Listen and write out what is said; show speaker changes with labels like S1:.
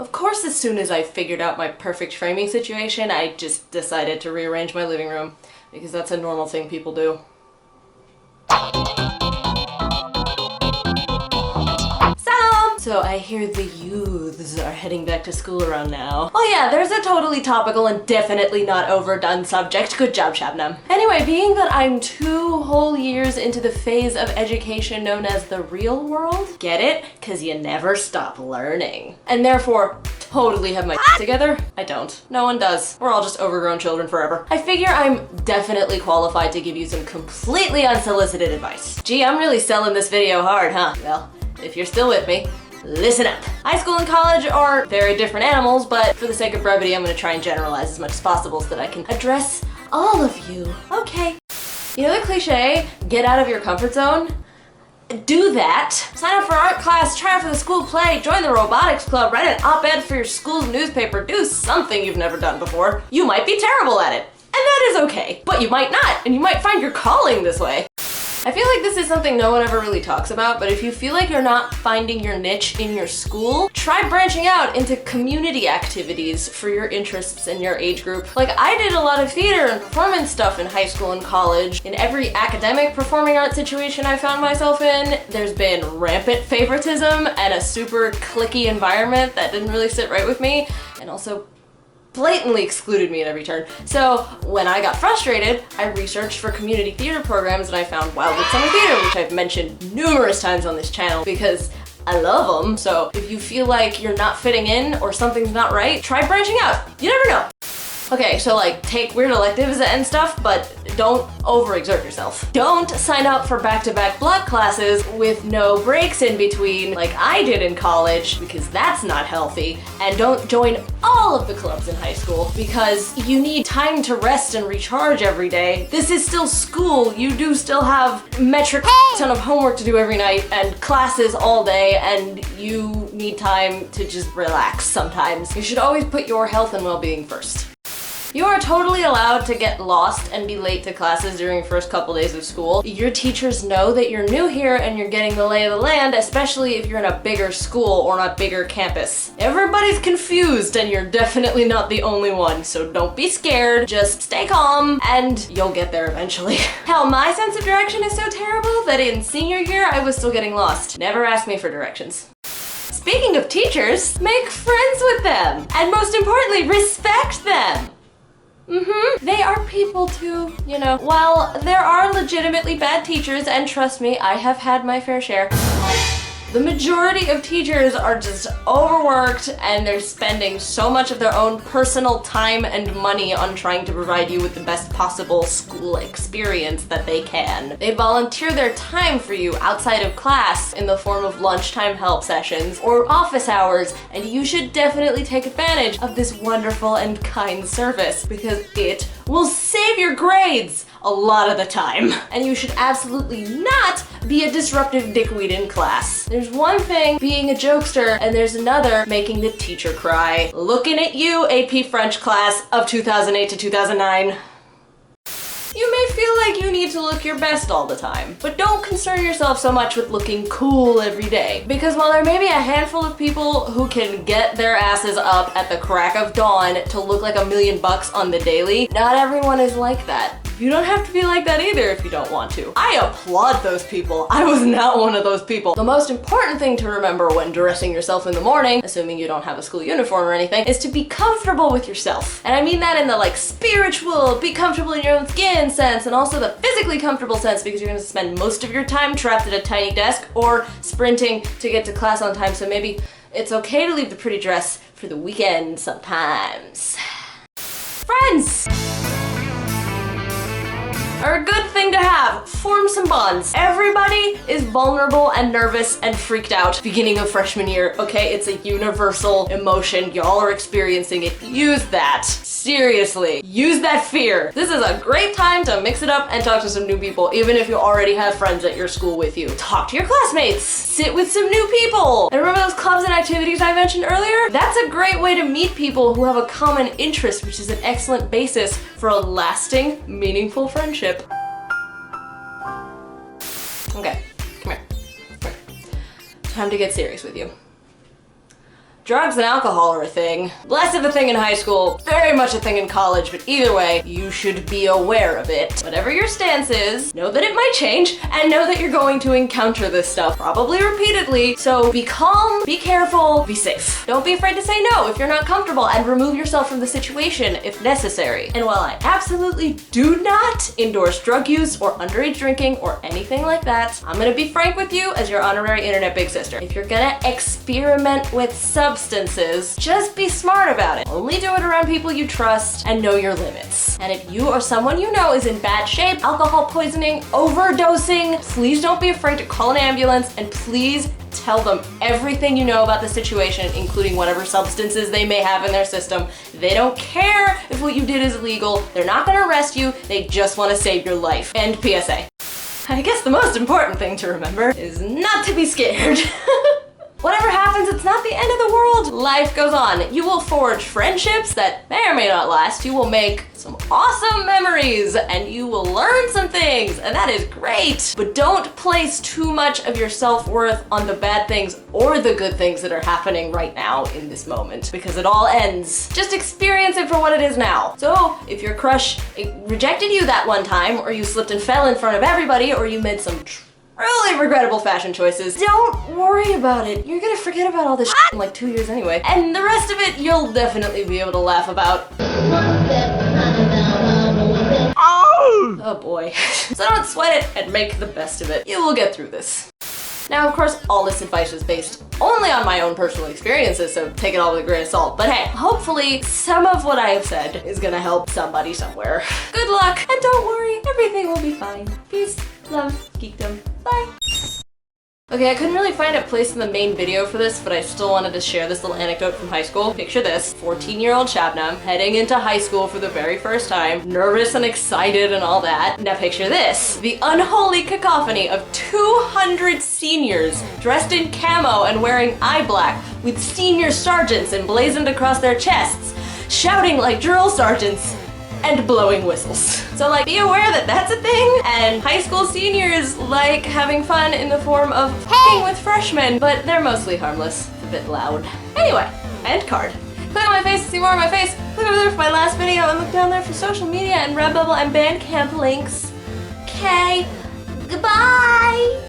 S1: Of course, as soon as I figured out my perfect framing situation, I just decided to rearrange my living room, because that's a normal thing people do. So I hear the youths are heading back to school around now. Oh yeah, there's a totally topical and definitely not overdone subject. Good job, Shabnam. Anyway, being that I'm 2 whole years into the phase of education known as the real world, get it? Cause you never stop learning. And therefore, totally have my together? I don't. No one does. We're all just overgrown children forever. I figure I'm definitely qualified to give you some completely unsolicited advice. Gee, I'm really selling this video hard, huh? Well, if you're still with me, listen up. High school and college are very different animals, but for the sake of brevity, I'm gonna try and generalize as much as possible so that I can address all of you. Okay. You know the cliche, get out of your comfort zone? Do that. Sign up for art class, try out for the school play, join the robotics club, write an op-ed for your school's newspaper, do something you've never done before. You might be terrible at it, and that is okay. But you might not, and you might find your calling this way. I feel like this is something no one ever really talks about, but if you feel like you're not finding your niche in your school, try branching out into community activities for your interests and your age group. Like, I did a lot of theater and performance stuff in high school and college. In every academic performing arts situation I found myself in, there's been rampant favoritism and a super cliquey environment that didn't really sit right with me, and also blatantly excluded me at every turn. So when I got frustrated, I researched for community theater programs and I found Wildwood Summer Theater, which I've mentioned numerous times on this channel because I love them. So if you feel like you're not fitting in or something's not right, try branching out. You never know. Okay, so like take weird electives and stuff, but don't overexert yourself. Don't sign up for back-to-back block classes with no breaks in between like I did in college, because that's not healthy. And don't join all of the clubs in high school because you need time to rest and recharge every day. This is still school. You do still have metric ton of homework to do every night and classes all day, and you need time to just relax sometimes. You should always put your health and well-being first. You are totally allowed to get lost and be late to classes during the first couple days of school. Your teachers know that you're new here and you're getting the lay of the land, especially if you're in a bigger school or on a bigger campus. Everybody's confused and you're definitely not the only one, so don't be scared, just stay calm and you'll get there eventually. Hell, my sense of direction is so terrible that in senior year I was still getting lost. Never ask me for directions. Speaking of teachers, make friends with them, and most importantly, respect them. They are people too, you know. While there are legitimately bad teachers, and trust me, I have had my fair share, the majority of teachers are just overworked and they're spending so much of their own personal time and money on trying to provide you with the best possible school experience that they can. They volunteer their time for you outside of class in the form of lunchtime help sessions or office hours, and you should definitely take advantage of this wonderful and kind service because it will save your grades a lot of the time. And you should absolutely not be a disruptive dickweed in class. There's one thing being a jokester and there's another making the teacher cry. Looking at you, AP French class of 2008 to 2009. You may feel like you need to look your best all the time, but don't concern yourself so much with looking cool every day. Because while there may be a handful of people who can get their asses up at the crack of dawn to look like $1 million on the daily, not everyone is like that. You don't have to be like that either if you don't want to. I applaud those people. I was not one of those people. The most important thing to remember when dressing yourself in the morning, assuming you don't have a school uniform or anything, is to be comfortable with yourself. And I mean that in the like spiritual, be comfortable in your own skin sense, and also the physically comfortable sense, because you're gonna spend most of your time trapped at a tiny desk or sprinting to get to class on time, so maybe it's okay to leave the pretty dress for the weekend sometimes. Friends are a good thing to have. Form some bonds. Everybody is vulnerable and nervous and freaked out beginning of freshman year, okay? It's a universal emotion. Y'all are experiencing it. Use that. Seriously. Use that fear. This is a great time to mix it up and talk to some new people, even if you already have friends at your school with you. Talk to your classmates. Sit with some new people. And remember those clubs and activities I mentioned earlier? That's a great way to meet people who have a common interest, which is an excellent basis for a lasting, meaningful friendship. Okay, come here. Time to get serious with you. Drugs and alcohol are a thing. Less of a thing in high school, very much a thing in college, but either way, you should be aware of it. Whatever your stance is, know that it might change, and know that you're going to encounter this stuff, probably repeatedly, so be calm, be careful, be safe. Don't be afraid to say no if you're not comfortable, and remove yourself from the situation if necessary. And while I absolutely do not endorse drug use or underage drinking or anything like that, I'm gonna be frank with you as your honorary internet big sister. If you're gonna experiment with substances, just be smart about it. Only do it around people you trust and know your limits. And if you or someone you know is in bad shape, alcohol poisoning, overdosing, please don't be afraid to call an ambulance, and please tell them everything you know about the situation, including whatever substances they may have in their system. They don't care if what you did is illegal. They're not gonna arrest you. They just wanna save your life. End PSA. I guess the most important thing to remember is not to be scared. Whatever happens, it's not the end of the world. Life goes on. You will forge friendships that may or may not last. You will make some awesome memories, and you will learn some things, and that is great. But don't place too much of your self-worth on the bad things or the good things that are happening right now in this moment, because it all ends. Just experience it for what it is now. So if your crush rejected you that one time, or you slipped and fell in front of everybody, or you made some really regrettable fashion choices, don't worry about it. You're gonna forget about all this shit in like 2 years anyway. And the rest of it, you'll definitely be able to laugh about. Oh boy. So don't sweat it and make the best of it. You will get through this. Now, of course, all this advice is based only on my own personal experiences, so take it all with a grain of salt. But hey, hopefully some of what I have said is gonna help somebody somewhere. Good luck, and don't worry, everything will be fine. Peace, love, geekdom, bye. Okay, I couldn't really find a place in the main video for this, but I still wanted to share this little anecdote from high school. Picture this, 14-year-old Shabnam heading into high school for the very first time, nervous and excited and all that. Now picture this, the unholy cacophony of 200 seniors dressed in camo and wearing eye black with senior sergeants emblazoned across their chests, shouting like drill sergeants and blowing whistles. So like, be aware that that's a thing, and high school seniors like having fun in the form of f***ing with freshmen, but they're mostly harmless, a bit loud. Anyway, end card. Click on my face to see more of my face, click over there for my last video, and look down there for social media and Redbubble and Bandcamp links. Okay, goodbye!